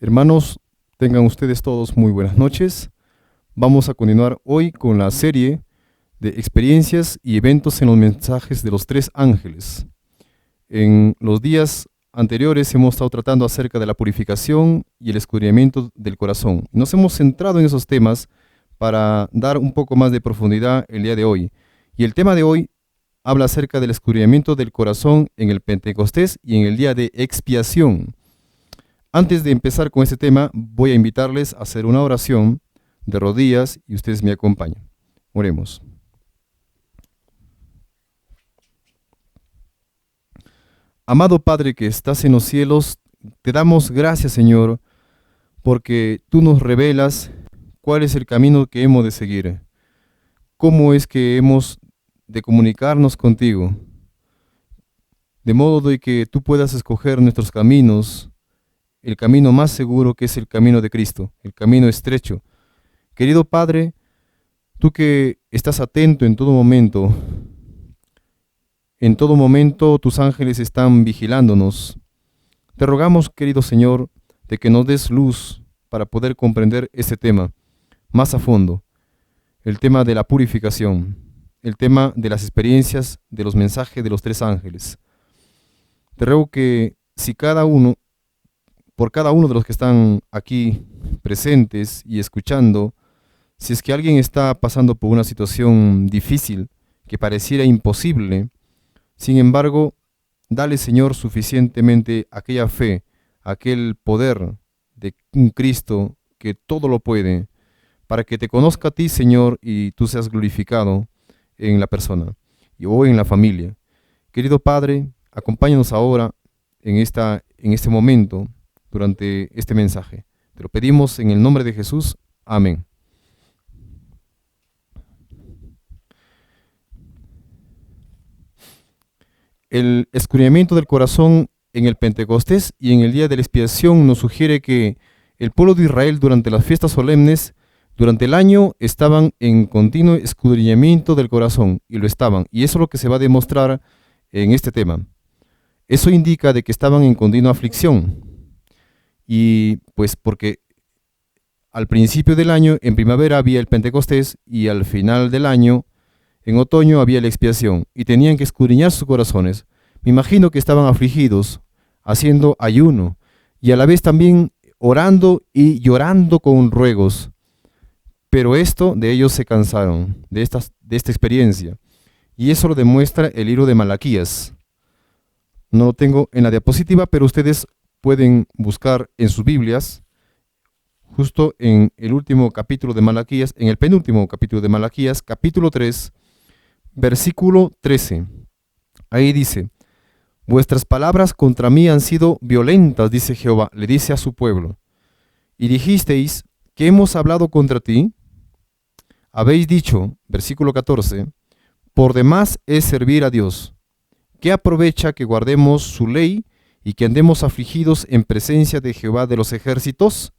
Hermanos, tengan ustedes todos muy buenas noches. Vamos a continuar hoy con la serie de experiencias y eventos en los mensajes de los tres ángeles. En los días anteriores hemos estado tratando acerca de la purificación y el escudriñamiento del corazón. Nos hemos centrado en esos temas para dar un poco más de profundidad el día de hoy. Y el tema de hoy habla acerca del escudriñamiento del corazón en el Pentecostés y en el día de expiación. Antes de empezar con este tema, voy a invitarles a hacer una oración de rodillas y ustedes me acompañan. Oremos. Amado Padre que estás en los cielos, te damos gracias, Señor, porque tú nos revelas cuál es el camino que hemos de seguir, cómo es que hemos de comunicarnos contigo, de modo de que tú puedas escoger nuestros caminos, el camino más seguro que es el camino de Cristo, el camino estrecho. Querido Padre, tú que estás atento en todo momento tus ángeles están vigilándonos. Te rogamos, querido Señor, de que nos des luz para poder comprender este tema más a fondo, el tema de la purificación, el tema de las experiencias de los mensajes de los tres ángeles. Te ruego que por cada uno de los que están aquí presentes y escuchando, si es que alguien está pasando por una situación difícil que pareciera imposible, sin embargo, dale, Señor, suficientemente aquella fe, aquel poder de un Cristo que todo lo puede, para que te conozca a ti, Señor, y tú seas glorificado en la persona o en la familia. Querido Padre, acompáñanos ahora en este momento, durante este mensaje. Te lo pedimos en el nombre de Jesús. Amén. El escudriñamiento del corazón en el Pentecostés y en el día de la expiación nos sugiere que el pueblo de Israel durante las fiestas solemnes, durante el año, estaban en continuo escudriñamiento del corazón, y lo estaban. Y eso es lo que se va a demostrar en este tema. Eso indica de que estaban en continua aflicción. Y pues porque al principio del año, en primavera, había el Pentecostés, y al final del año, en otoño, había la expiación, y tenían que escudriñar sus corazones. Me imagino que estaban afligidos, haciendo ayuno, y a la vez también orando y llorando con ruegos. Pero de ellos se cansaron, de esta experiencia. Y eso lo demuestra el libro de Malaquías. No lo tengo en la diapositiva, pero ustedes pueden buscar en sus Biblias, justo en el último capítulo de Malaquías, en el penúltimo capítulo de Malaquías, capítulo 3, versículo 13. Ahí dice: vuestras palabras contra mí han sido violentas, dice Jehová, le dice a su pueblo. Y dijisteis, ¿qué hemos hablado contra ti? Habéis dicho, versículo 14, por demás es servir a Dios. ¿Qué aprovecha que guardemos su ley y que andemos afligidos en presencia de Jehová de los ejércitos?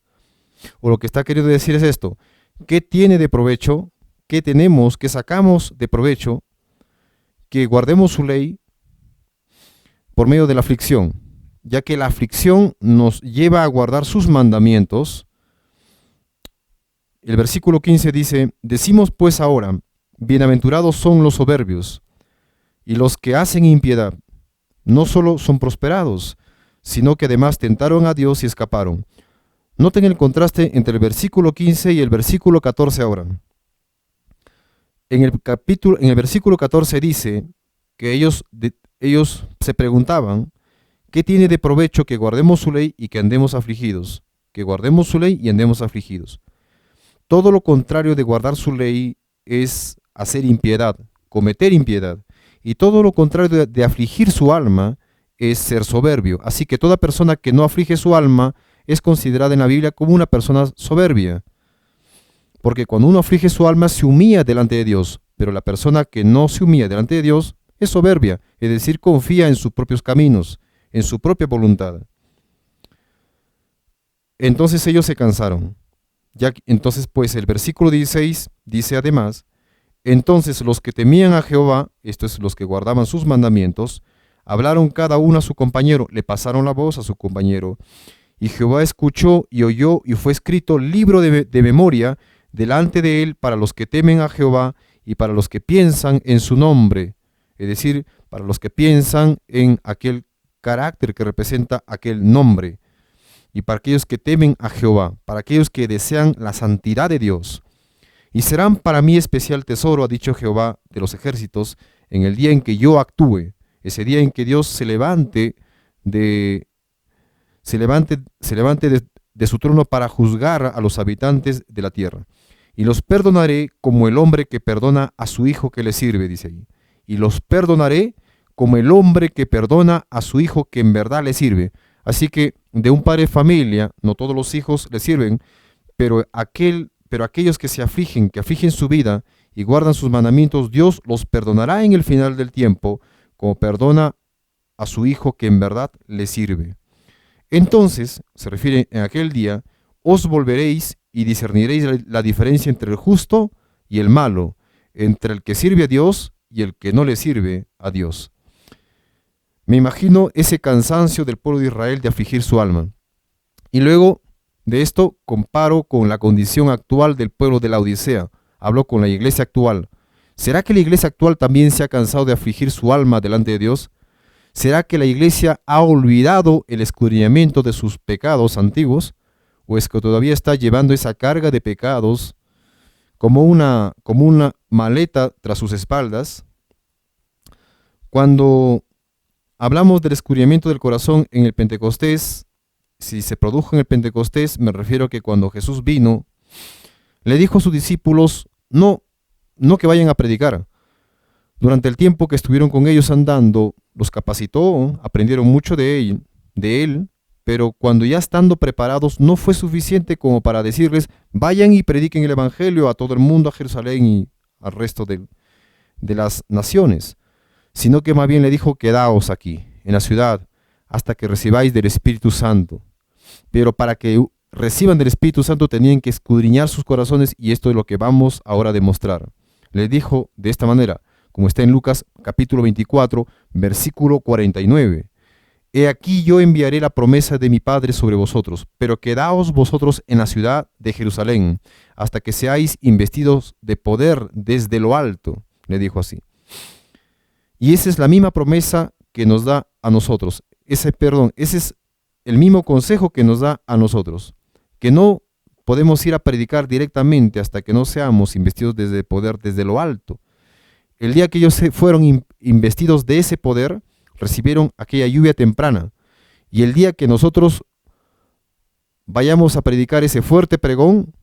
O lo que está queriendo decir es esto: ¿qué tiene de provecho? ¿Qué tenemos, qué sacamos de provecho que guardemos su ley por medio de la aflicción? Ya que la aflicción nos lleva a guardar sus mandamientos. El versículo 15 dice: decimos pues ahora, bienaventurados son los soberbios y los que hacen impiedad. No solo son prosperados, sino que además tentaron a Dios y escaparon. Noten el contraste entre el versículo 15 y el versículo 14 ahora. En el versículo 14 dice que ellos se preguntaban, ¿qué tiene de provecho que guardemos su ley y que andemos afligidos? Que guardemos su ley y andemos afligidos. Todo lo contrario de guardar su ley es hacer impiedad, cometer impiedad. Y todo lo contrario de afligir su alma es ser soberbio. Así que toda persona que no aflige su alma es considerada en la Biblia como una persona soberbia. Porque cuando uno aflige su alma se humilla delante de Dios. Pero la persona que no se humilla delante de Dios es soberbia. Es decir, confía en sus propios caminos, en su propia voluntad. Entonces ellos se cansaron. Entonces pues el versículo 16 dice además: entonces los que temían a Jehová, esto es, los que guardaban sus mandamientos, hablaron cada uno a su compañero, le pasaron la voz a su compañero, Y Jehová escuchó y oyó, y fue escrito libro de memoria delante de él para los que temen a Jehová y para los que piensan en su nombre. Es decir, para los que piensan en aquel carácter que representa aquel nombre. Y para aquellos que temen a Jehová, para aquellos que desean la santidad de Dios. Y serán para mí especial tesoro, ha dicho Jehová de los ejércitos, en el día en que yo actúe, ese día en que Dios se levante de su trono para juzgar a los habitantes de la tierra. Y los perdonaré como el hombre que perdona a su hijo que le sirve, dice ahí. Y los perdonaré como el hombre que perdona a su hijo que en verdad le sirve. Así que de un padre de familia, no todos los hijos le sirven, pero aquellos que se afligen, que afligen su vida y guardan sus mandamientos, Dios los perdonará en el final del tiempo, como perdona a su hijo que en verdad le sirve. Entonces, se refiere en aquel día, os volveréis y discerniréis la diferencia entre el justo y el malo, entre el que sirve a Dios y el que no le sirve a Dios. Me imagino ese cansancio del pueblo de Israel de afligir su alma. Y luego de esto comparo con la condición actual del pueblo de la Odisea. Hablo con la iglesia actual. ¿Será que la iglesia actual también se ha cansado de afligir su alma delante de Dios? ¿Será que la iglesia ha olvidado el escudriñamiento de sus pecados antiguos? ¿O es que todavía está llevando esa carga de pecados como una maleta tras sus espaldas? Cuando hablamos del escudriñamiento del corazón en el Pentecostés, si se produjo en el Pentecostés, me refiero a que cuando Jesús vino, le dijo a sus discípulos, no que vayan a predicar. Durante el tiempo que estuvieron con ellos andando, los capacitó, aprendieron mucho de él, pero cuando ya estando preparados, no fue suficiente como para decirles, vayan y prediquen el Evangelio a todo el mundo, a Jerusalén y al resto de las naciones, sino que más bien le dijo, quedaos aquí, en la ciudad, hasta que recibáis del Espíritu Santo. Pero para que reciban del Espíritu Santo tenían que escudriñar sus corazones, y esto es lo que vamos ahora a demostrar. Les dijo de esta manera, como está en Lucas capítulo 24, versículo 49. He aquí yo enviaré la promesa de mi Padre sobre vosotros, pero quedaos vosotros en la ciudad de Jerusalén, hasta que seáis investidos de poder desde lo alto, le dijo así. Y esa es la misma promesa que nos da a nosotros. Ese es el mismo consejo que nos da a nosotros, que no podemos ir a predicar directamente hasta que no seamos investidos desde poder, desde lo alto. El día que ellos fueron investidos de ese poder, recibieron aquella lluvia temprana. Y el día que nosotros vayamos a predicar ese fuerte pregón,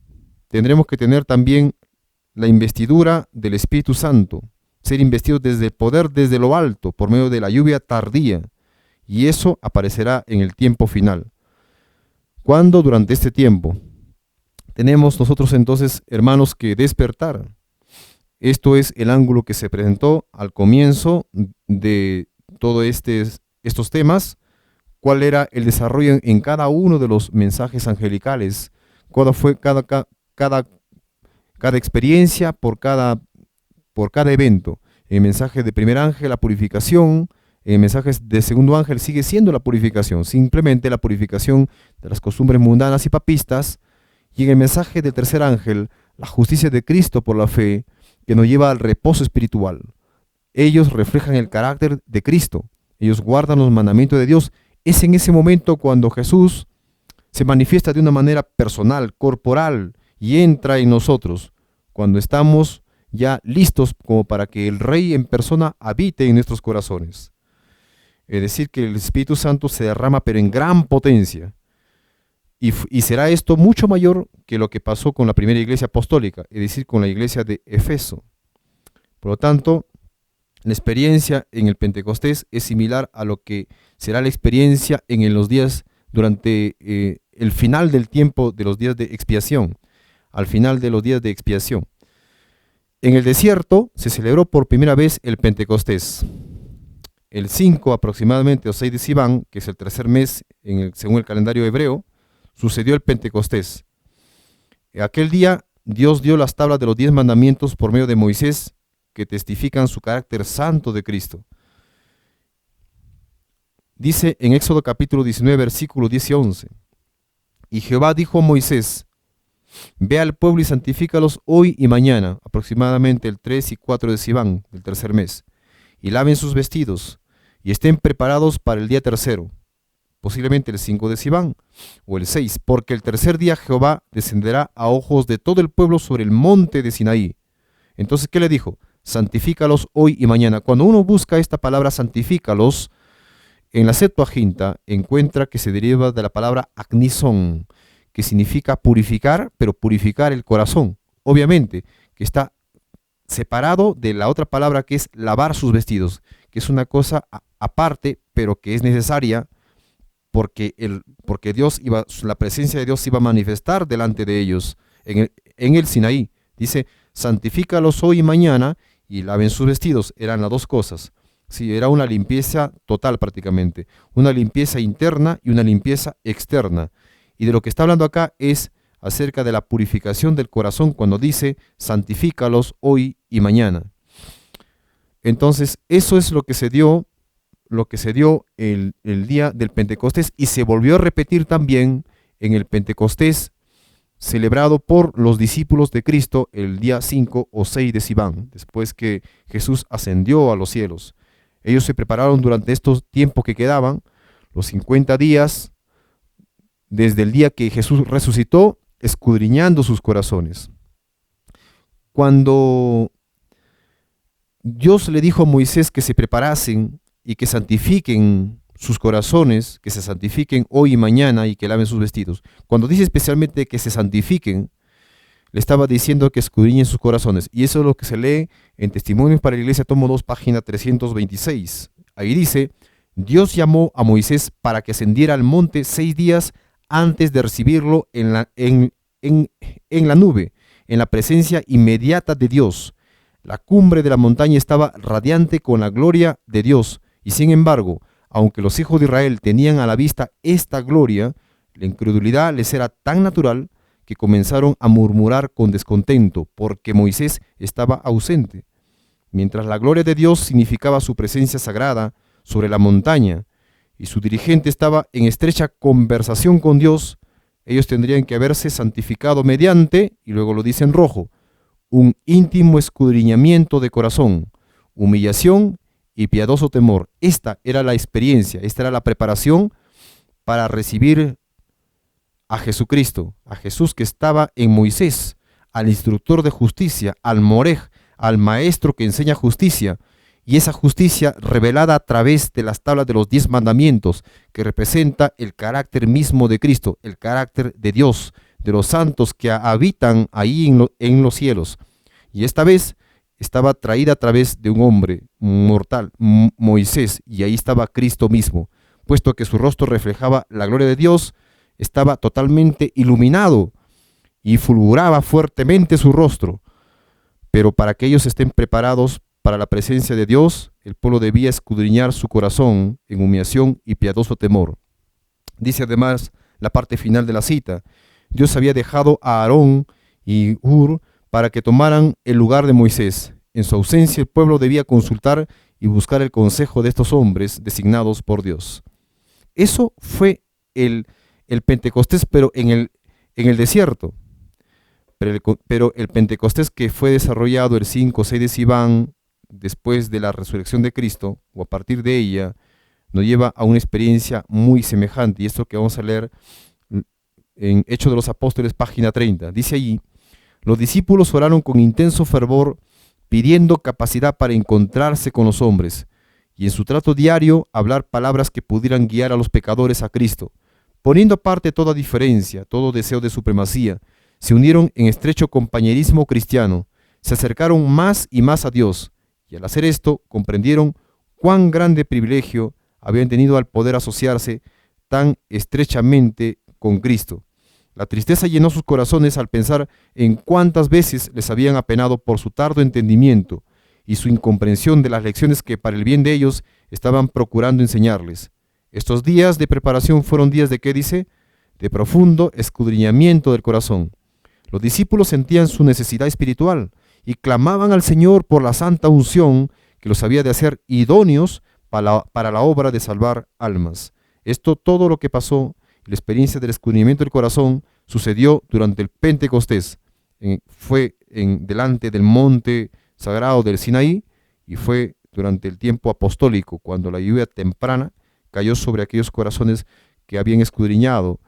tendremos que tener también la investidura del Espíritu Santo, ser investidos desde el poder, desde lo alto, por medio de la lluvia tardía. Y eso aparecerá en el tiempo final. ¿Cuándo? Durante este tiempo. Tenemos nosotros entonces, hermanos, que despertar. Esto es el ángulo que se presentó al comienzo de todos estos temas. ¿Cuál era el desarrollo en cada uno de los mensajes angelicales? ¿Cuál fue cada experiencia por cada evento? El mensaje de primer ángel, la purificación. El mensaje de segundo ángel sigue siendo la purificación, simplemente la purificación de las costumbres mundanas y papistas. Y en el mensaje del tercer ángel, la justicia de Cristo por la fe, que nos lleva al reposo espiritual. Ellos reflejan el carácter de Cristo. Ellos guardan los mandamientos de Dios. Es en ese momento cuando Jesús se manifiesta de una manera personal, corporal, y entra en nosotros, cuando estamos ya listos como para que el Rey en persona habite en nuestros corazones. Es decir, que el Espíritu Santo se derrama, pero en gran potencia. Y será esto mucho mayor que lo que pasó con la primera iglesia apostólica, es decir, con la iglesia de Efeso. Por lo tanto, la experiencia en el Pentecostés es similar a lo que será la experiencia en los días durante el final del tiempo de los días de expiación, al final de los días de expiación. En el desierto se celebró por primera vez el Pentecostés. El 5 aproximadamente o 6 de Sivan, que es el tercer mes según el calendario hebreo, sucedió el Pentecostés. Aquel día Dios dio las tablas de los 10 mandamientos por medio de Moisés, que testifican su carácter santo de Cristo. Dice en Éxodo capítulo 19, versículos 10 y 11, Y Jehová dijo a Moisés: Ve al pueblo y santifícalos hoy y mañana, aproximadamente el 3 y 4 de Siván, del tercer mes, y laven sus vestidos, y estén preparados para el día tercero, posiblemente el 5 de Siván, o el 6, porque el tercer día Jehová descenderá a ojos de todo el pueblo sobre el monte de Sinaí. Entonces, ¿qué le dijo? Santifícalos hoy y mañana. Cuando uno busca esta palabra santifícalos, en la Septuaginta encuentra que se deriva de la palabra agnison, que significa purificar, pero purificar el corazón. Obviamente, que está separado de la otra palabra que es lavar sus vestidos, que es una cosa aparte, pero que es necesaria porque la presencia de Dios se iba a manifestar delante de ellos en el Sinaí. Dice, santifícalos hoy y mañana y laven sus vestidos. Eran las dos cosas. Sí, era una limpieza total prácticamente, una limpieza interna y una limpieza externa. Y de lo que está hablando acá es acerca de la purificación del corazón cuando dice, santifícalos hoy y mañana. Entonces, eso es lo que se dio el día del Pentecostés, y se volvió a repetir también en el Pentecostés celebrado por los discípulos de Cristo el día 5 o 6 de Siván, después que Jesús ascendió a los cielos. Ellos se prepararon durante estos tiempos que quedaban, los 50 días, desde el día que Jesús resucitó, escudriñando sus corazones. Cuando Dios le dijo a Moisés que se preparasen y que santifiquen sus corazones, que se santifiquen hoy y mañana y que laven sus vestidos. Cuando dice especialmente que se santifiquen, le estaba diciendo que escudriñen sus corazones. Y eso es lo que se lee en Testimonios para la Iglesia, tomo 2, página 326. Ahí dice, Dios llamó a Moisés para que ascendiera al monte 6 días antes de recibirlo en la nube, en la presencia inmediata de Dios. La cumbre de la montaña estaba radiante con la gloria de Dios. Y sin embargo, aunque los hijos de Israel tenían a la vista esta gloria, la incredulidad les era tan natural que comenzaron a murmurar con descontento porque Moisés estaba ausente. Mientras la gloria de Dios significaba su presencia sagrada sobre la montaña y su dirigente estaba en estrecha conversación con Dios, ellos tendrían que haberse santificado mediante, y luego lo dice en rojo, un íntimo escudriñamiento de corazón, humillación y piadoso temor. Esta era la experiencia, esta era la preparación para recibir a Jesucristo, a Jesús que estaba en Moisés, al instructor de justicia, al Morej, al maestro que enseña justicia, y esa justicia revelada a través de las tablas de los 10 mandamientos, que representa el carácter mismo de Cristo, el carácter de Dios, de los santos que habitan ahí en los cielos. Y esta vez estaba traída a través de un hombre mortal, Moisés, y ahí estaba Cristo mismo, puesto que su rostro reflejaba la gloria de Dios, estaba totalmente iluminado y fulguraba fuertemente su rostro. Pero para que ellos estén preparados para la presencia de Dios, el pueblo debía escudriñar su corazón en humillación y piadoso temor. Dice además la parte final de la cita, Dios había dejado a Aarón y Hur para que tomaran el lugar de Moisés. En su ausencia, el pueblo debía consultar y buscar el consejo de estos hombres designados por Dios. Eso fue el Pentecostés, pero en el desierto. Pero el Pentecostés que fue desarrollado el 5 o 6 de Siván, después de la resurrección de Cristo, o a partir de ella, nos lleva a una experiencia muy semejante. Y esto que vamos a leer en Hechos de los Apóstoles, página 30. Dice allí, los discípulos oraron con intenso fervor, pidiendo capacidad para encontrarse con los hombres, y en su trato diario hablar palabras que pudieran guiar a los pecadores a Cristo. Poniendo aparte toda diferencia, todo deseo de supremacía, se unieron en estrecho compañerismo cristiano, se acercaron más y más a Dios, y al hacer esto comprendieron cuán grande privilegio habían tenido al poder asociarse tan estrechamente con Cristo. La tristeza llenó sus corazones al pensar en cuántas veces les habían apenado por su tardo entendimiento y su incomprensión de las lecciones que para el bien de ellos estaban procurando enseñarles. Estos días de preparación fueron días de, ¿qué dice? De profundo escudriñamiento del corazón. Los discípulos sentían su necesidad espiritual y clamaban al Señor por la santa unción que los había de hacer idóneos para la obra de salvar almas. Esto todo lo que pasó La experiencia del escudriñamiento del corazón sucedió durante el Pentecostés. Fue delante del monte sagrado del Sinaí y fue durante el tiempo apostólico, cuando la lluvia temprana cayó sobre aquellos corazones que habían escudriñado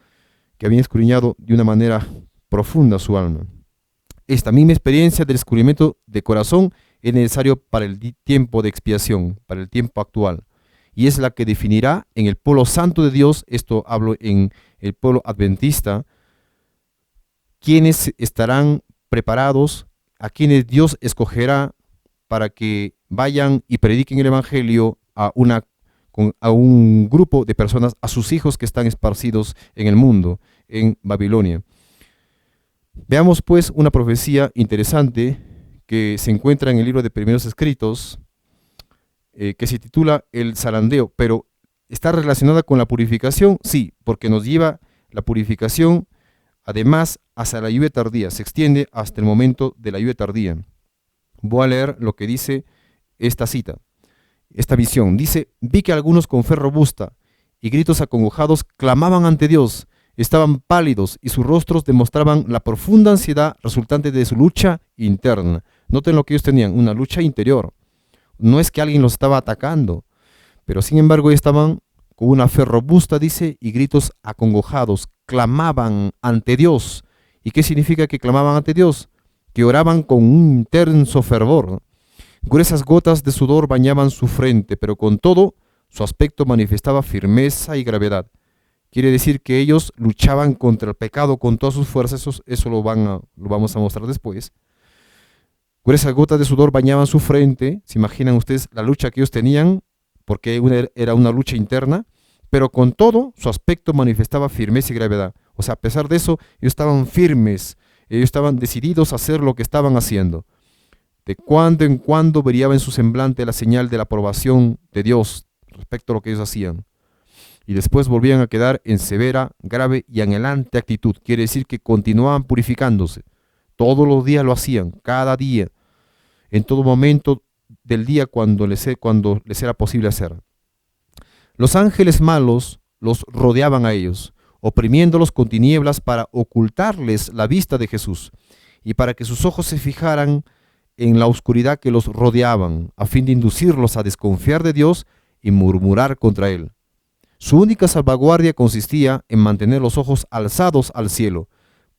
de una manera profunda su alma. Esta misma experiencia del descubrimiento de corazón es necesario para el tiempo de expiación, para el tiempo actual. Y es la que definirá en el pueblo santo de Dios, esto hablo en el pueblo adventista, quienes estarán preparados, a quienes Dios escogerá para que vayan y prediquen el Evangelio a un grupo de personas, a sus hijos que están esparcidos en el mundo, en Babilonia. Veamos pues una profecía interesante que se encuentra en el libro de Primeros Escritos, que se titula El zarandeo, pero ¿está relacionada con la purificación? Sí, porque nos lleva la purificación, además, hasta la lluvia tardía, se extiende hasta el momento de la lluvia tardía. Voy a leer lo que dice esta cita, esta visión. Dice: vi que algunos con fe robusta y gritos acongojados clamaban ante Dios. Estaban pálidos y sus rostros demostraban la profunda ansiedad resultante de su lucha interna. Noten lo que ellos tenían, una lucha interior. No es que alguien los estaba atacando, pero sin embargo estaban con una fe robusta, dice, y gritos acongojados. Clamaban ante Dios. ¿Y qué significa que clamaban ante Dios? Que oraban con un intenso fervor. Gruesas gotas de sudor bañaban su frente, pero con todo su aspecto manifestaba firmeza y gravedad. Quiere decir que ellos luchaban contra el pecado con todas sus fuerzas. Eso lo vamos a mostrar después. Gruesas gotas de sudor bañaban su frente. ¿Se imaginan ustedes la lucha que ellos tenían? Porque era una lucha interna. Pero con todo, su aspecto manifestaba firmeza y gravedad. O sea, a pesar de eso, ellos estaban firmes. Ellos estaban decididos a hacer lo que estaban haciendo. De cuando en cuando brillaba en su semblante la señal de la aprobación de Dios respecto a lo que ellos hacían. Y después volvían a quedar en severa, grave y anhelante actitud. Quiere decir que continuaban purificándose. Todos los días lo hacían, cada día, en todo momento del día cuando les era posible hacer. Los ángeles malos los rodeaban a ellos, oprimiéndolos con tinieblas para ocultarles la vista de Jesús y para que sus ojos se fijaran en la oscuridad que los rodeaban, a fin de inducirlos a desconfiar de Dios y murmurar contra Él. Su única salvaguardia consistía en mantener los ojos alzados al cielo,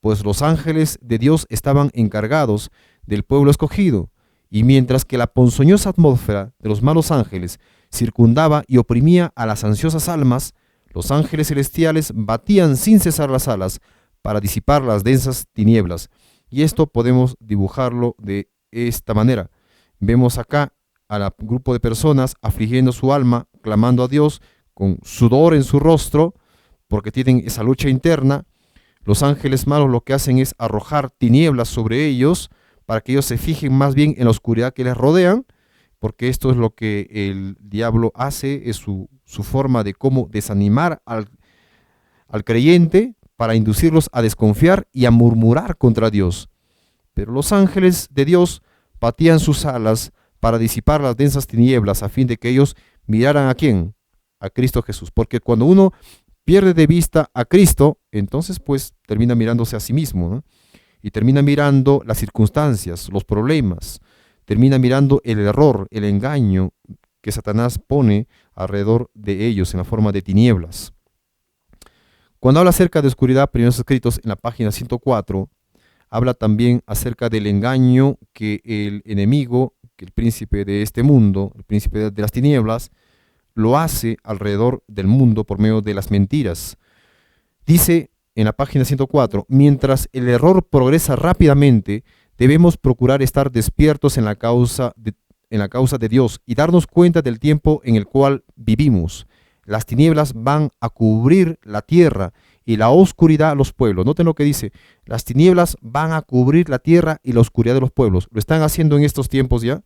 pues los ángeles de Dios estaban encargados del pueblo escogido, y mientras que la ponzoñosa atmósfera de los malos ángeles circundaba y oprimía a las ansiosas almas, los ángeles celestiales batían sin cesar las alas para disipar las densas tinieblas. Y esto podemos dibujarlo de esta manera. Vemos acá al grupo de personas afligiendo su alma, clamando a Dios, con sudor en su rostro, porque tienen esa lucha interna. Los ángeles malos lo que hacen es arrojar tinieblas sobre ellos, para que ellos se fijen más bien en la oscuridad que les rodean, porque esto es lo que el diablo hace, es su forma de cómo desanimar al creyente, para inducirlos a desconfiar y a murmurar contra Dios. Pero los ángeles de Dios batían sus alas para disipar las densas tinieblas, a fin de que ellos miraran ¿a quién? A Cristo Jesús. Porque cuando uno pierde de vista a Cristo, entonces pues termina mirándose a sí mismo, ¿no? Y termina mirando las circunstancias, los problemas, termina mirando el error, el engaño que Satanás pone alrededor de ellos en la forma de tinieblas. Cuando habla acerca de oscuridad, Primeros Escritos en la página 104, habla también acerca del engaño que el enemigo, que el príncipe de este mundo, el príncipe de las tinieblas, lo hace alrededor del mundo por medio de las mentiras. Dice en la página 104, mientras el error progresa rápidamente, debemos procurar estar despiertos en la causa de Dios y darnos cuenta del tiempo en el cual vivimos. Las tinieblas van a cubrir la tierra y la oscuridad los pueblos. Noten lo que dice, las tinieblas van a cubrir la tierra y la oscuridad de los pueblos. Lo están haciendo en estos tiempos ya.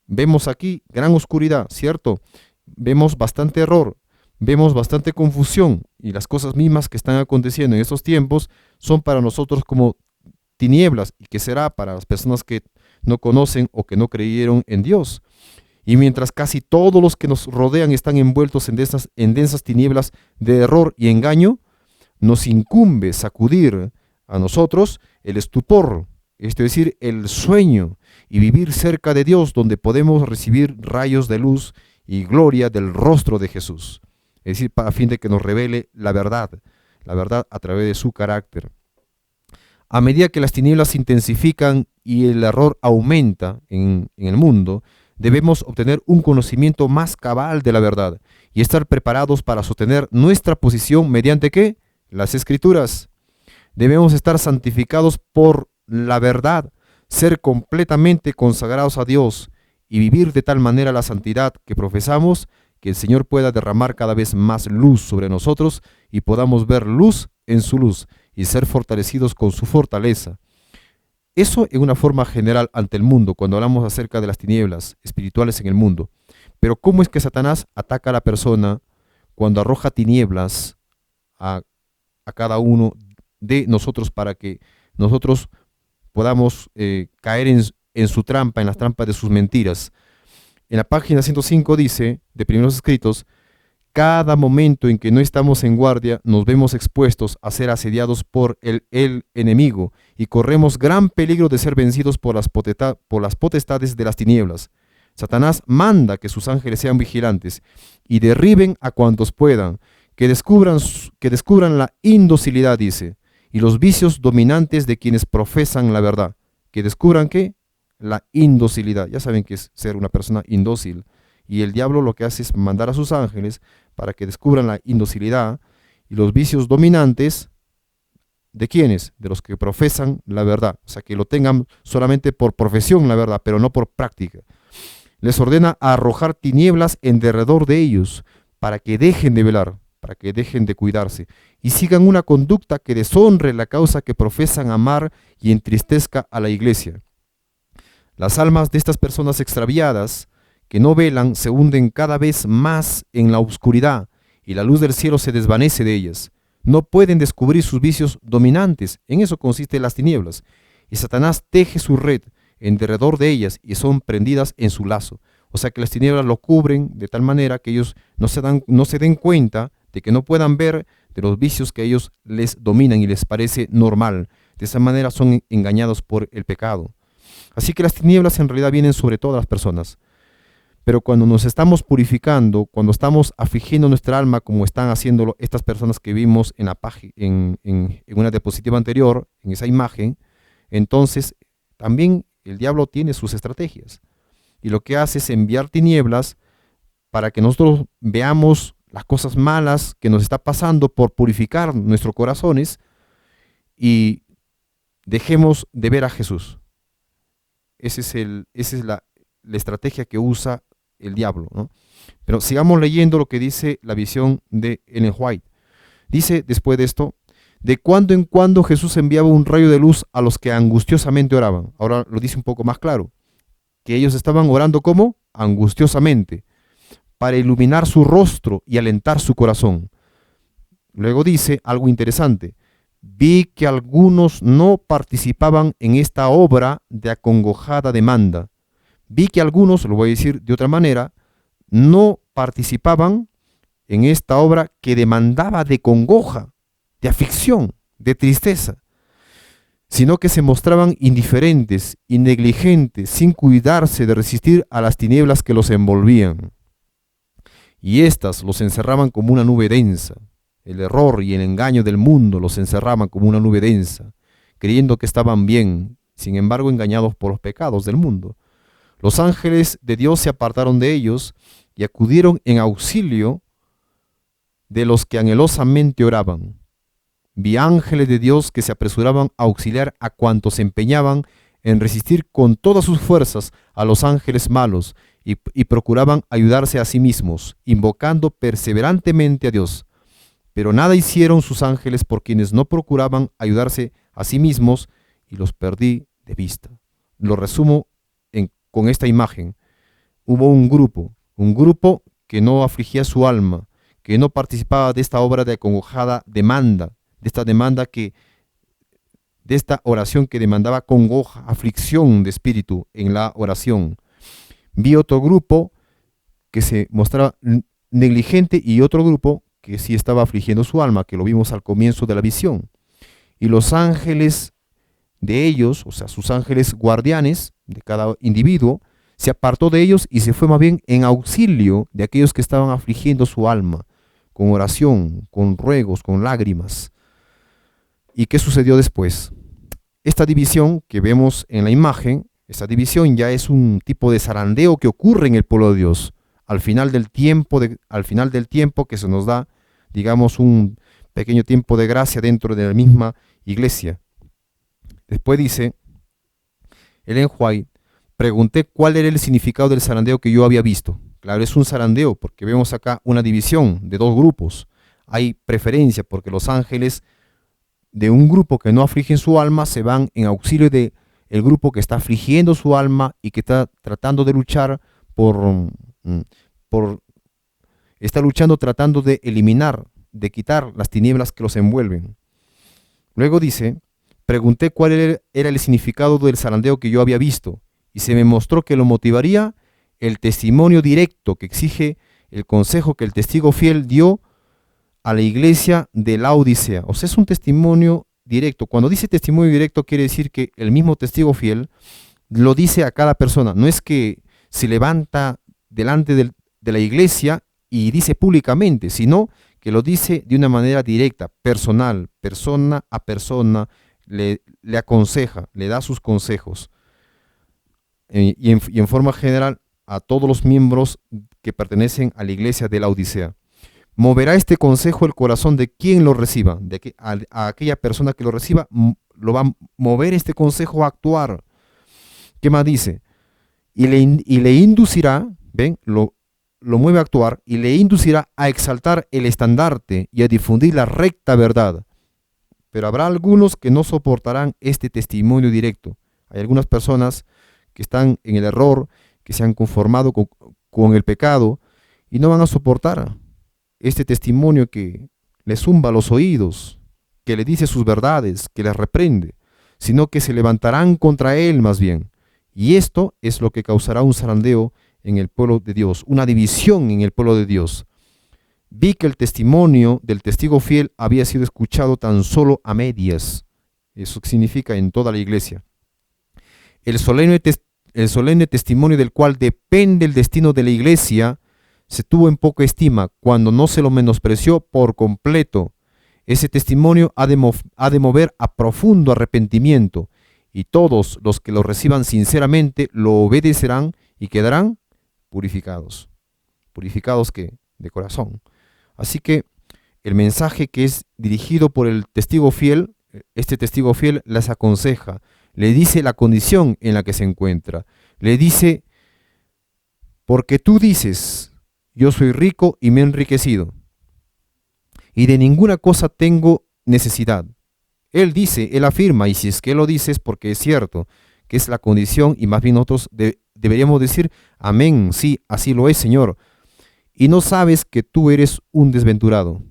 Vemos aquí gran oscuridad, ¿cierto? Vemos bastante error, vemos bastante confusión, y las cosas mismas que están aconteciendo en estos tiempos son para nosotros como tinieblas, y que será para las personas que no conocen o que no creyeron en Dios. Y mientras casi todos los que nos rodean están envueltos en densas tinieblas de error y engaño, nos incumbe sacudir a nosotros el estupor, es decir, el sueño, y vivir cerca de Dios, donde podemos recibir rayos de luz y gloria del rostro de Jesús. Es decir, a fin de que nos revele la verdad a través de su carácter. A medida que las tinieblas se intensifican y el error aumenta en el mundo, debemos obtener un conocimiento más cabal de la verdad y estar preparados para sostener nuestra posición mediante ¿qué? Las Escrituras. Debemos estar santificados por la verdad, ser completamente consagrados a Dios y vivir de tal manera la santidad que profesamos, que el Señor pueda derramar cada vez más luz sobre nosotros y podamos ver luz en su luz y ser fortalecidos con su fortaleza. Eso en una forma general ante el mundo, cuando hablamos acerca de las tinieblas espirituales en el mundo. Pero ¿cómo es que Satanás ataca a la persona cuando arroja tinieblas a cada uno de nosotros para que nosotros podamos caer en su trampa, en las trampas de sus mentiras? En la página 105 dice, de Primeros Escritos, cada momento en que no estamos en guardia nos vemos expuestos a ser asediados por el enemigo y corremos gran peligro de ser vencidos por las potestades de las tinieblas. Satanás manda que sus ángeles sean vigilantes y derriben a cuantos puedan, que descubran la indocilidad, dice, y los vicios dominantes de quienes profesan la verdad. ¿Que descubran qué? La indocilidad. Ya saben que es ser una persona indócil. Y el diablo lo que hace es mandar a sus ángeles para que descubran la indocilidad y los vicios dominantes de quienes, de los que profesan la verdad. O sea, que lo tengan solamente por profesión la verdad, pero no por práctica. Les ordena arrojar tinieblas en derredor de ellos para que dejen de velar, para que dejen de cuidarse y sigan una conducta que deshonre la causa que profesan amar y entristezca a la iglesia. Las almas de estas personas extraviadas que no velan se hunden cada vez más en la oscuridad y la luz del cielo se desvanece de ellas. No pueden descubrir sus vicios dominantes, en eso consisten las tinieblas, y Satanás teje su red en derredor de ellas y son prendidas en su lazo. O sea que las tinieblas lo cubren de tal manera que ellos no se den cuenta de que no puedan ver de los vicios que a ellos les dominan y les parece normal. De esa manera son engañados por el pecado. Así que las tinieblas en realidad vienen sobre todas las personas. Pero cuando nos estamos purificando, cuando estamos afligiendo nuestra alma, como están haciéndolo estas personas que vimos en una diapositiva anterior, en esa imagen, entonces también el diablo tiene sus estrategias. Y lo que hace es enviar tinieblas para que nosotros veamos las cosas malas que nos está pasando por purificar nuestros corazones y dejemos de ver a Jesús. Esa es la estrategia que usa el diablo, ¿no? Pero sigamos leyendo lo que dice la visión de Ellen White. Dice después de esto, de cuando en cuando Jesús enviaba un rayo de luz a los que angustiosamente oraban. Ahora lo dice un poco más claro, que ellos estaban orando como angustiosamente, para iluminar su rostro y alentar su corazón. Luego dice algo interesante, vi que algunos no participaban en esta obra de acongojada demanda. Vi que algunos, lo voy a decir de otra manera, no participaban en esta obra que demandaba de congoja, de aflicción, de tristeza, sino que se mostraban indiferentes y negligentes, sin cuidarse de resistir a las tinieblas que los envolvían. Y éstas los encerraban como una nube densa. El error y el engaño del mundo los encerraban como una nube densa, creyendo que estaban bien, sin embargo engañados por los pecados del mundo. Los ángeles de Dios se apartaron de ellos y acudieron en auxilio de los que anhelosamente oraban. Vi ángeles de Dios que se apresuraban a auxiliar a cuantos se empeñaban en resistir con todas sus fuerzas a los ángeles malos y procuraban ayudarse a sí mismos, invocando perseverantemente a Dios. Pero nada hicieron sus ángeles por quienes no procuraban ayudarse a sí mismos y los perdí de vista. Lo resumo con esta imagen. Hubo un grupo que no afligía su alma, que no participaba de esta obra de acongojada demanda, de esta oración que demandaba congoja, aflicción de espíritu en la oración. Vi otro grupo que se mostraba negligente y otro grupo que sí estaba afligiendo su alma, que lo vimos al comienzo de la visión. Y los ángeles de ellos, o sea, sus ángeles guardianes de cada individuo, se apartó de ellos y se fue más bien en auxilio de aquellos que estaban afligiendo su alma, con oración, con ruegos, con lágrimas. ¿Y qué sucedió después? Esta división que vemos en la imagen, esta división ya es un tipo de zarandeo que ocurre en el pueblo de Dios. Al final del tiempo que se nos da, digamos, un pequeño tiempo de gracia dentro de la misma iglesia. Después dice Ellen White, pregunté cuál era el significado del zarandeo que yo había visto. Claro, es un zarandeo porque vemos acá una división de dos grupos. Hay preferencia porque los ángeles de un grupo que no afligen su alma se van en auxilio de el grupo que está afligiendo su alma y que está tratando de luchar está luchando tratando de eliminar, de quitar las tinieblas que los envuelven. Luego dice, pregunté cuál era el significado del zarandeo que yo había visto y se me mostró que lo motivaría el testimonio directo que exige el consejo que el testigo fiel dio a la iglesia de Laodicea. O sea, es un testimonio directo. Cuando dice testimonio directo quiere decir que el mismo testigo fiel lo dice a cada persona. No es que se levanta delante de la iglesia y dice públicamente, sino que lo dice de una manera directa, personal, persona a persona, le aconseja, le da sus consejos. Y en forma general a todos los miembros que pertenecen a la iglesia de la Odisea. Moverá este consejo el corazón de quien lo reciba, a aquella persona que lo reciba, lo va a mover este consejo a actuar. ¿Qué más dice? Y le inducirá, ¿ven? Lo mueve a actuar y le inducirá a exaltar el estandarte y a difundir la recta verdad. Pero habrá algunos que no soportarán este testimonio directo. Hay algunas personas que están en el error, que se han conformado con el pecado y no van a soportar este testimonio que les zumba los oídos, que le dice sus verdades, que les reprende, sino que se levantarán contra él más bien. Y esto es lo que causará un zarandeo en el pueblo de Dios, una división en el pueblo de Dios. Vi que el testimonio del testigo fiel había sido escuchado tan solo a medias. Eso significa en toda la iglesia. El solemne testimonio del cual depende el destino de la iglesia se tuvo en poca estima cuando no se lo menospreció por completo. Ese testimonio ha de mover a profundo arrepentimiento y todos los que lo reciban sinceramente lo obedecerán y quedarán purificados. ¿Purificados qué? De corazón. Así que el mensaje que es dirigido por el testigo fiel, este testigo fiel les aconseja, le dice la condición en la que se encuentra. Le dice, porque tú dices, yo soy rico y me he enriquecido, y de ninguna cosa tengo necesidad. Él dice, él afirma, y si es que él lo dice es porque es cierto, que es la condición, y más bien nosotros deberíamos decir, amén, sí, así lo es, Señor. Y no sabes que tú eres un desventurado.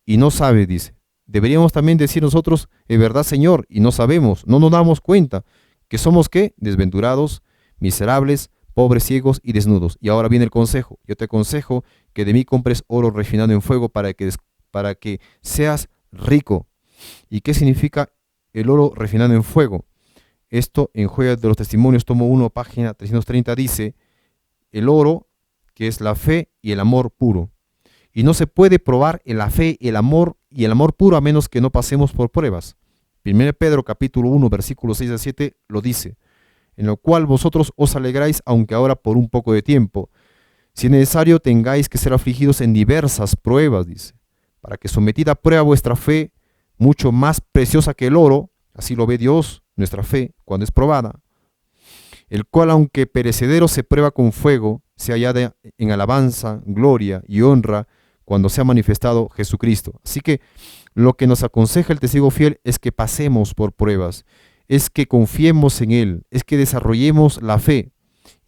Y no sabes, dice. Deberíamos también decir nosotros, es verdad, Señor, y no sabemos, no nos damos cuenta que somos, ¿qué? Desventurados, miserables, pobres, ciegos y desnudos. Y ahora viene el consejo. Yo te aconsejo que de mí compres oro refinado en fuego para que seas rico. ¿Y qué significa el oro refinado en fuego? Esto en Joyas de los Testimonios, tomo 1, página 330, dice, el oro, que es la fe y el amor puro. Y no se puede probar la fe y el amor puro a menos que no pasemos por pruebas. 1 Pedro capítulo 1, versículos 6 a 7 lo dice, en lo cual vosotros os alegráis, aunque ahora por un poco de tiempo, si es necesario tengáis que ser afligidos en diversas pruebas, dice, para que sometida a prueba vuestra fe, mucho más preciosa que el oro, así lo ve Dios, nuestra fe, cuando es probada, el cual aunque perecedero se prueba con fuego, se hallada en alabanza, gloria y honra cuando se ha manifestado Jesucristo. Así que lo que nos aconseja el testigo fiel es que pasemos por pruebas, es que confiemos en Él, es que desarrollemos la fe.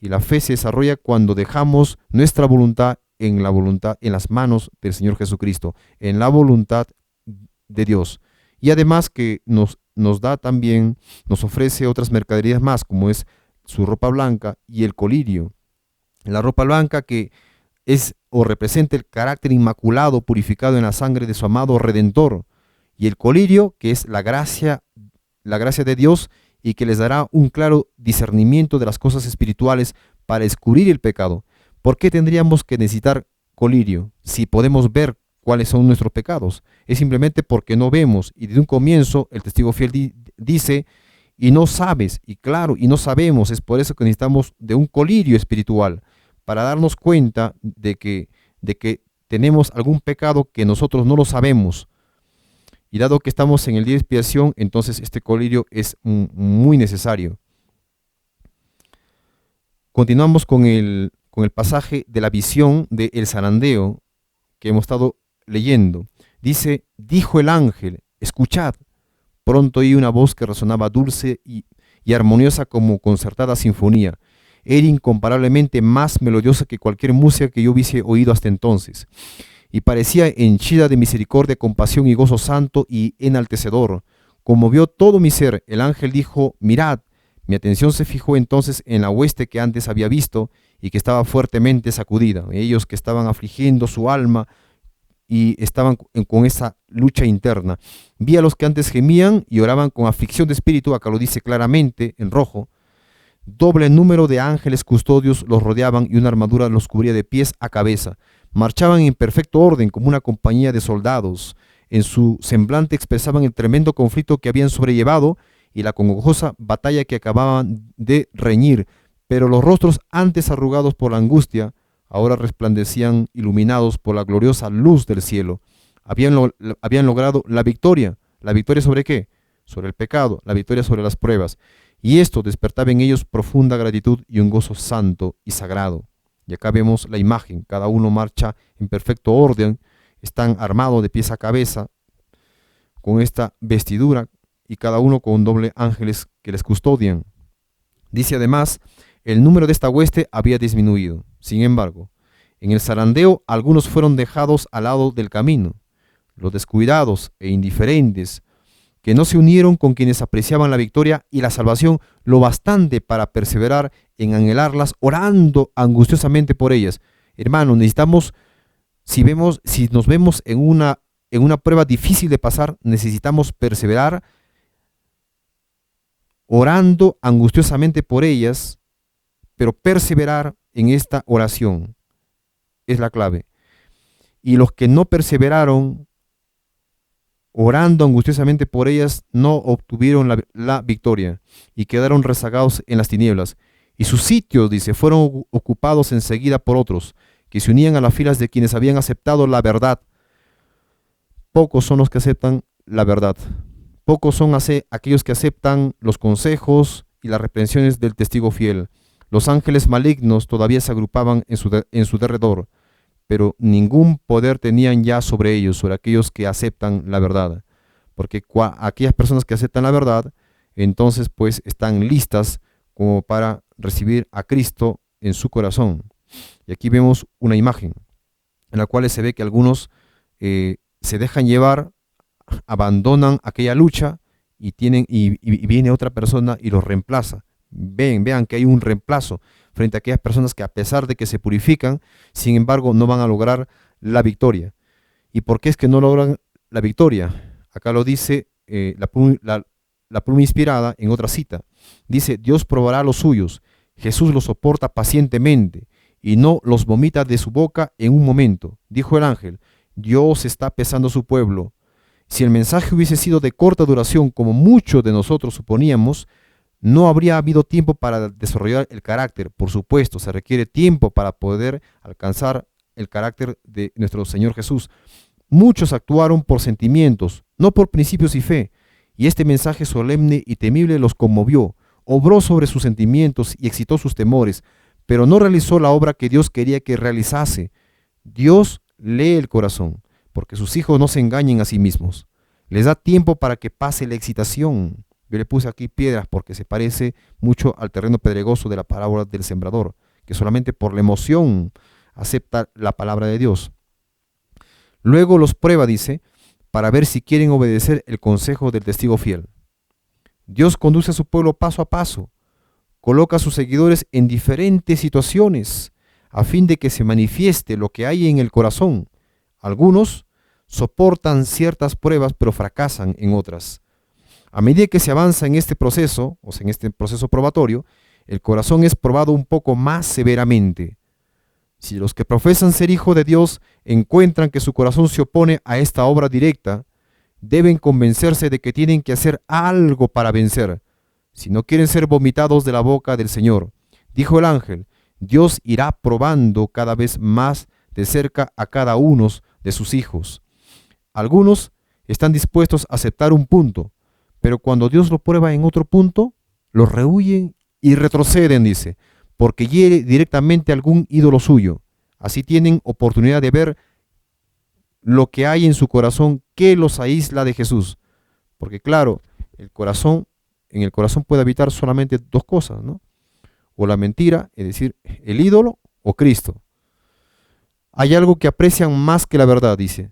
Y la fe se desarrolla cuando dejamos nuestra voluntad en las manos del Señor Jesucristo, en la voluntad de Dios. Y además que nos da también, nos ofrece otras mercaderías más, como es su ropa blanca y el colirio. La ropa blanca que es o representa el carácter inmaculado purificado en la sangre de su amado Redentor, y el colirio, que es la gracia de Dios, y que les dará un claro discernimiento de las cosas espirituales para descubrir el pecado. ¿Por qué tendríamos que necesitar colirio si podemos ver cuáles son nuestros pecados? Es simplemente porque no vemos, y desde un comienzo el testigo fiel dice, y no sabes, y claro, y no sabemos. Es por eso que necesitamos de un colirio espiritual, para darnos cuenta de que tenemos algún pecado que nosotros no lo sabemos. Y dado que estamos en el día de expiación, entonces este colirio es muy necesario. Continuamos con el pasaje de la visión de el zarandeo que hemos estado leyendo. Dice, dijo el ángel, escuchad. Pronto oí una voz que resonaba dulce y armoniosa como concertada sinfonía. Era incomparablemente más melodiosa que cualquier música que yo hubiese oído hasta entonces, y parecía henchida de misericordia, compasión y gozo santo y enaltecedor. Conmovió todo mi ser. El ángel dijo, mirad. Mi atención se fijó entonces en la hueste que antes había visto y que estaba fuertemente sacudida. Ellos que estaban afligiendo su alma y estaban con esa lucha interna. Vi a los que antes gemían y oraban con aflicción de espíritu, acá lo dice claramente en rojo. Doble número de ángeles custodios los rodeaban y una armadura los cubría de pies a cabeza. Marchaban en perfecto orden como una compañía de soldados. En su semblante expresaban el tremendo conflicto que habían sobrellevado y la congojosa batalla que acababan de reñir, pero los rostros antes arrugados por la angustia, ahora resplandecían iluminados por la gloriosa luz del cielo. Habían logrado la victoria. ¿La victoria sobre qué? Sobre el pecado, la victoria sobre las pruebas. Y esto despertaba en ellos profunda gratitud y un gozo santo y sagrado. Y acá vemos la imagen, cada uno marcha en perfecto orden, están armados de pies a cabeza, con esta vestidura, y cada uno con doble ángeles que les custodian. Dice además, el número de esta hueste había disminuido. Sin embargo, en el zarandeo algunos fueron dejados al lado del camino. Los descuidados e indiferentes, que no se unieron con quienes apreciaban la victoria y la salvación lo bastante para perseverar en anhelarlas, orando angustiosamente por ellas. Hermanos, necesitamos, si nos vemos en una prueba difícil de pasar, necesitamos perseverar orando angustiosamente por ellas, pero perseverar en esta oración es la clave. Y los que no perseveraron orando angustiosamente por ellas no obtuvieron la victoria y quedaron rezagados en las tinieblas. Y sus sitios, dice, fueron ocupados enseguida por otros, que se unían a las filas de quienes habían aceptado la verdad. Pocos son los que aceptan la verdad. Pocos son aquellos que aceptan los consejos y las reprensiones del testigo fiel. Los ángeles malignos todavía se agrupaban en su derredor, pero ningún poder tenían ya sobre ellos, sobre aquellos que aceptan la verdad. Porque aquellas personas que aceptan la verdad, entonces pues están listas como para recibir a Cristo en su corazón. Y aquí vemos una imagen en la cual se ve que algunos se dejan llevar, abandonan aquella lucha y viene otra persona y los reemplaza. Vean que hay un reemplazo frente a aquellas personas que, a pesar de que se purifican, sin embargo no van a lograr la victoria. ¿Y por qué es que no logran la victoria? Acá lo dice la pluma inspirada en otra cita. Dice, Dios probará a los suyos, Jesús los soporta pacientemente y no los vomita de su boca en un momento. Dijo el ángel, Dios está pesando a su pueblo. Si el mensaje hubiese sido de corta duración, como muchos de nosotros suponíamos, no habría habido tiempo para desarrollar el carácter. Por supuesto, se requiere tiempo para poder alcanzar el carácter de nuestro Señor Jesús. Muchos actuaron por sentimientos, no por principios y fe, y este mensaje solemne y temible los conmovió, obró sobre sus sentimientos y excitó sus temores, pero no realizó la obra que Dios quería que realizase. Dios lee el corazón, porque sus hijos no se engañen a sí mismos. Les da tiempo para que pase la excitación. Yo le puse aquí piedras porque se parece mucho al terreno pedregoso de la parábola del sembrador, que solamente por la emoción acepta la palabra de Dios. Luego los prueba, dice, para ver si quieren obedecer el consejo del testigo fiel. Dios conduce a su pueblo paso a paso, coloca a sus seguidores en diferentes situaciones, a fin de que se manifieste lo que hay en el corazón. Algunos soportan ciertas pruebas, pero fracasan en otras. A medida que se avanza en este proceso, o sea, en este proceso probatorio, el corazón es probado un poco más severamente. Si los que profesan ser hijos de Dios encuentran que su corazón se opone a esta obra directa, deben convencerse de que tienen que hacer algo para vencer, si no quieren ser vomitados de la boca del Señor. Dijo el ángel: Dios irá probando cada vez más de cerca a cada uno de sus hijos. Algunos están dispuestos a aceptar un punto, pero cuando Dios lo prueba en otro punto, los rehuyen y retroceden, dice, porque hiere directamente a algún ídolo suyo. Así tienen oportunidad de ver lo que hay en su corazón que los aísla de Jesús. Porque claro, en el corazón puede habitar solamente dos cosas, ¿no? O la mentira, es decir, el ídolo, o Cristo. Hay algo que aprecian más que la verdad, dice,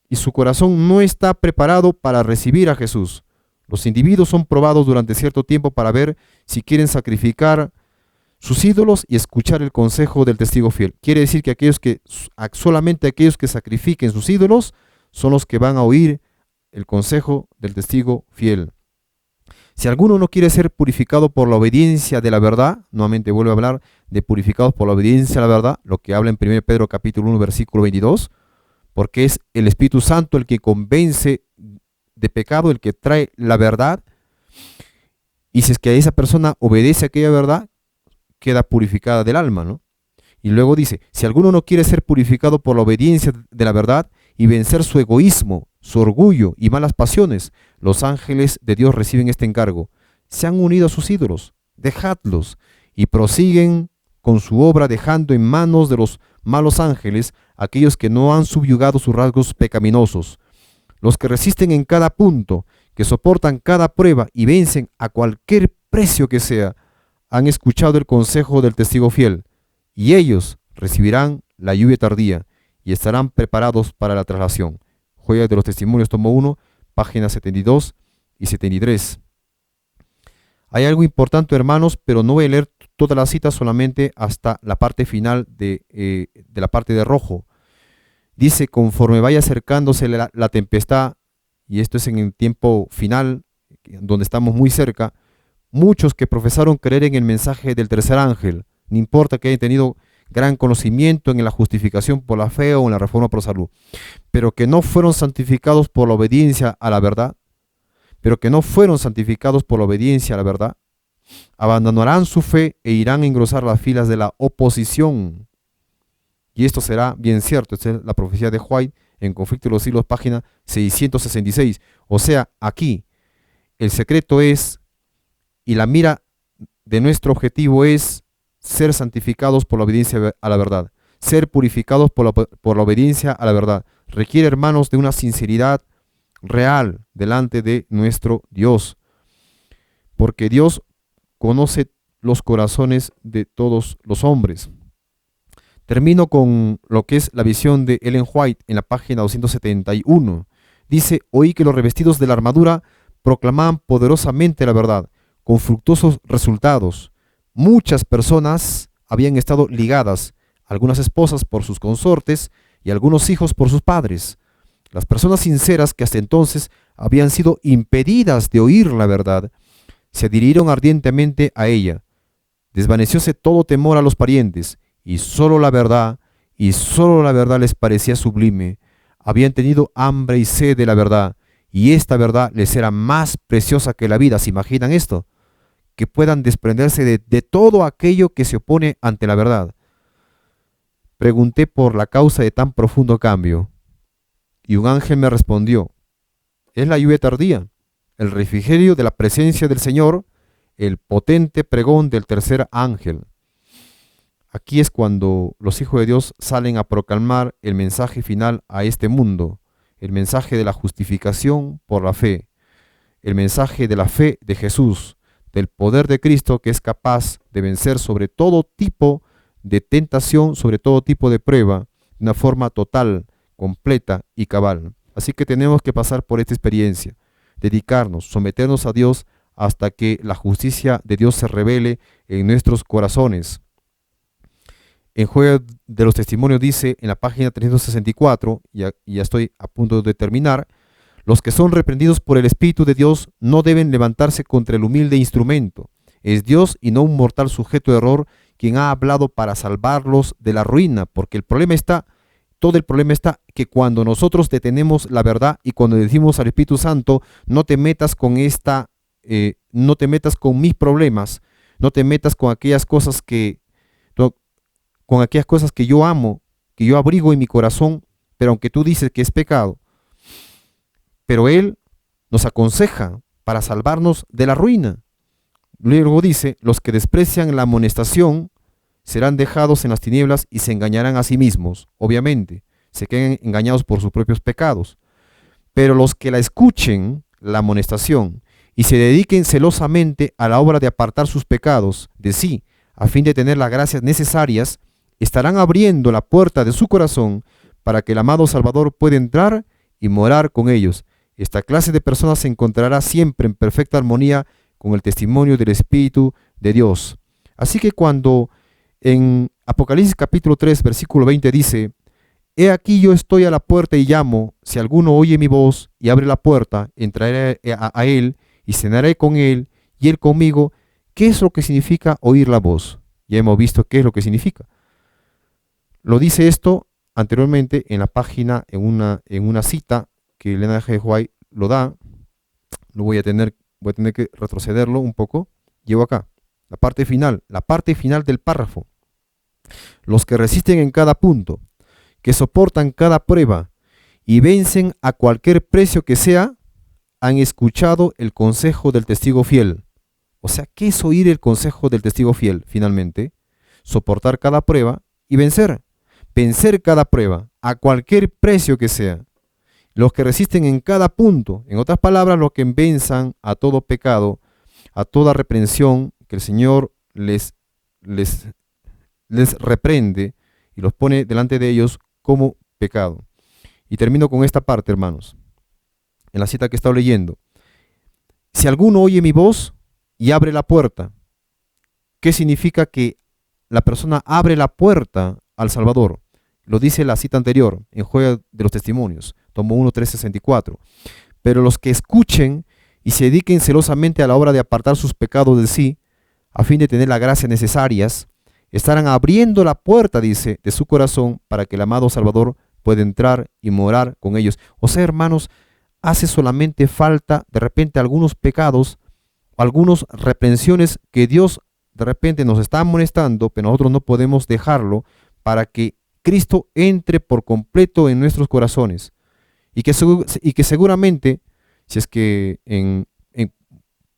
y su corazón no está preparado para recibir a Jesús. Los individuos son probados durante cierto tiempo para ver si quieren sacrificar sus ídolos y escuchar el consejo del testigo fiel. Quiere decir que solamente aquellos que sacrifiquen sus ídolos son los que van a oír el consejo del testigo fiel. Si alguno no quiere ser purificado por la obediencia de la verdad, nuevamente vuelve a hablar de purificados por la obediencia a la verdad, lo que habla en 1 Pedro capítulo 1 versículo 22, porque es el Espíritu Santo el que convence de pecado, el que trae la verdad, y si es que esa persona obedece a aquella verdad, queda purificada del alma, ¿no? Y luego dice, si alguno no quiere ser purificado por la obediencia de la verdad y vencer su egoísmo, su orgullo y malas pasiones, los ángeles de Dios reciben este encargo. Se han unido a sus ídolos, dejadlos, y prosiguen con su obra dejando en manos de los malos ángeles aquellos que no han subyugado sus rasgos pecaminosos. Los que resisten en cada punto, que soportan cada prueba y vencen a cualquier precio que sea, han escuchado el consejo del testigo fiel, y ellos recibirán la lluvia tardía y estarán preparados para la traslación. Joyas de los Testimonios, tomo 1, páginas 72 y 73. Hay algo importante, hermanos, pero no voy a leer toda la cita, solamente hasta la parte final de la parte de rojo. Dice, conforme vaya acercándose la tempestad, y esto es en el tiempo final, donde estamos muy cerca, muchos que profesaron creer en el mensaje del tercer ángel, no importa que hayan tenido gran conocimiento en la justificación por la fe o en la reforma por salud, pero que no fueron santificados por la obediencia a la verdad, abandonarán su fe e irán a engrosar las filas de la oposición. Y esto será bien cierto. Esta es la profecía de White en Conflicto de los Siglos, página 666. O sea, aquí el secreto es, y la mira de nuestro objetivo es, ser santificados por la obediencia a la verdad, ser purificados por la obediencia a la verdad. Requiere, hermanos, de una sinceridad real delante de nuestro Dios, porque Dios conoce los corazones de todos los hombres. Termino con lo que es la visión de Ellen White en la página 271. Dice, oí que los revestidos de la armadura proclamaban poderosamente la verdad, con fructuosos resultados. Muchas personas habían estado ligadas, algunas esposas por sus consortes y algunos hijos por sus padres. Las personas sinceras que hasta entonces habían sido impedidas de oír la verdad, se adhirieron ardientemente a ella. Desvanecióse todo temor a los parientes, y solo la verdad les parecía sublime. Habían tenido hambre y sed de la verdad, y esta verdad les era más preciosa que la vida. ¿Se imaginan esto? Que puedan desprenderse de todo aquello que se opone ante la verdad. Pregunté por la causa de tan profundo cambio, y un ángel me respondió, es la lluvia tardía, el refrigerio de la presencia del Señor, el potente pregón del tercer ángel. Aquí es cuando los hijos de Dios salen a proclamar el mensaje final a este mundo, el mensaje de la justificación por la fe, el mensaje de la fe de Jesús, del poder de Cristo que es capaz de vencer sobre todo tipo de tentación, sobre todo tipo de prueba, de una forma total, completa y cabal. Así que tenemos que pasar por esta experiencia, dedicarnos, someternos a Dios hasta que la justicia de Dios se revele en nuestros corazones. En Juego de los Testimonios dice en la página 364, y ya estoy a punto de terminar: los que son reprendidos por el Espíritu de Dios no deben levantarse contra el humilde instrumento. Es Dios y no un mortal sujeto de error quien ha hablado para salvarlos de la ruina, porque todo el problema está que cuando nosotros detenemos la verdad y cuando decimos al Espíritu Santo, no te metas con no te metas con mis problemas, no te metas con aquellas cosas que yo amo, que yo abrigo en mi corazón, pero aunque tú dices que es pecado, pero Él nos aconseja para salvarnos de la ruina. Luego dice: los que desprecian la amonestación serán dejados en las tinieblas y se engañarán a sí mismos. Obviamente, se queden engañados por sus propios pecados. Pero los que la escuchen, la amonestación, y se dediquen celosamente a la obra de apartar sus pecados de sí, a fin de tener las gracias necesarias, estarán abriendo la puerta de su corazón para que el amado Salvador pueda entrar y morar con ellos. Esta clase de personas se encontrará siempre en perfecta armonía con el testimonio del Espíritu de Dios. Así que cuando en Apocalipsis capítulo 3, versículo 20 dice: he aquí yo estoy a la puerta y llamo, si alguno oye mi voz y abre la puerta, entraré a él y cenaré con él y él conmigo. ¿Qué es lo que significa oír la voz? Ya hemos visto qué es lo que significa. Lo dice esto anteriormente en la página, en una cita que Elena G. White lo da. Voy a tener que retrocederlo un poco. Llevo acá la parte final del párrafo. Los que resisten en cada punto, que soportan cada prueba y vencen a cualquier precio que sea, han escuchado el consejo del testigo fiel. O sea, ¿qué es oír el consejo del testigo fiel? Finalmente, soportar cada prueba y vencer cada prueba a cualquier precio que sea. Los que resisten en cada punto, en otras palabras, los que venzan a todo pecado, a toda reprensión que el Señor les reprende y los pone delante de ellos como pecado. Y termino con esta parte, hermanos, en la cita que he estado leyendo. Si alguno oye mi voz y abre la puerta, ¿qué significa que la persona abre la puerta al Salvador? Lo dice la cita anterior, en Juego de los Testimonios, tomo 1, 364. Pero los que escuchen y se dediquen celosamente a la obra de apartar sus pecados de sí, a fin de tener las gracias necesarias, estarán abriendo la puerta, dice, de su corazón para que el amado Salvador pueda entrar y morar con ellos. O sea, hermanos, hace solamente falta de repente algunos pecados, algunas reprensiones que Dios de repente nos está amonestando, pero nosotros no podemos dejarlo, para que Cristo entre por completo en nuestros corazones. Y que seguramente, si es que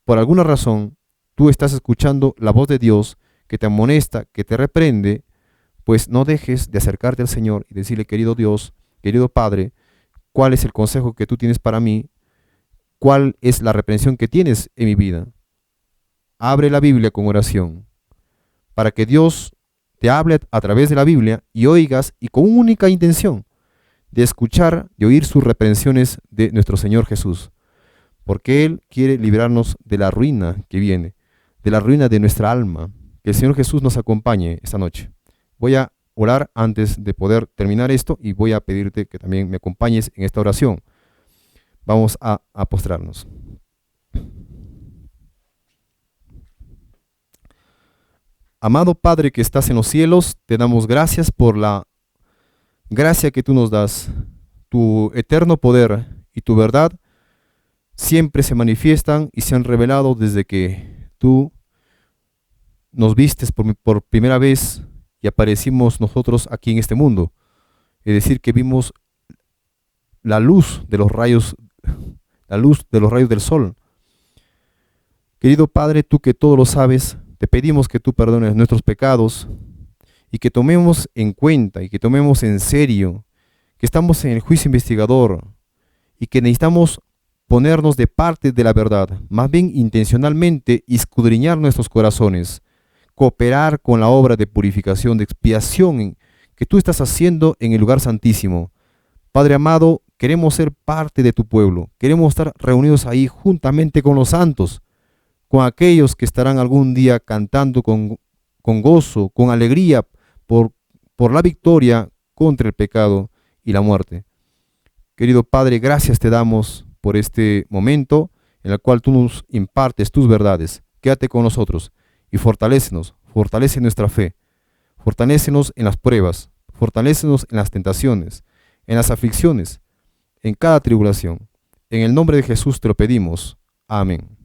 por alguna razón tú estás escuchando la voz de Dios que te amonesta, que te reprende, pues no dejes de acercarte al Señor y decirle: querido Dios, querido Padre, ¿cuál es el consejo que tú tienes para mí? ¿Cuál es la reprensión que tienes en mi vida? Abre la Biblia con oración, para que Dios te hable a través de la Biblia y oigas, y con única intención de escuchar, de oír sus reprensiones de nuestro Señor Jesús, porque Él quiere librarnos de la ruina que viene, de la ruina de nuestra alma. Que el Señor Jesús nos acompañe esta noche. Voy a orar antes de poder terminar esto y voy a pedirte que también me acompañes en esta oración. Vamos a postrarnos. Amado Padre que estás en los cielos, te damos gracias por la gracia que tú nos das. Tu eterno poder y tu verdad siempre se manifiestan y se han revelado desde que tú nos vistes por primera vez y aparecimos nosotros aquí en este mundo. Es decir, que vimos la luz de los rayos del sol. Querido Padre, tú que todo lo sabes, te pedimos que tú perdones nuestros pecados y que tomemos en cuenta y que tomemos en serio que estamos en el juicio investigador y que necesitamos ponernos de parte de la verdad, más bien intencionalmente escudriñar nuestros corazones, cooperar con la obra de purificación, de expiación que tú estás haciendo en el lugar santísimo. Padre amado, queremos ser parte de tu pueblo, queremos estar reunidos ahí juntamente con los santos, con aquellos que estarán algún día cantando con gozo, con alegría, por por la victoria contra el pecado y la muerte. Querido Padre, gracias te damos por este momento en el cual tú nos impartes tus verdades. Quédate con nosotros y fortalécenos, fortalece nuestra fe, fortalécenos en las pruebas, fortalécenos en las tentaciones, en las aflicciones, en cada tribulación. En el nombre de Jesús te lo pedimos. Amén.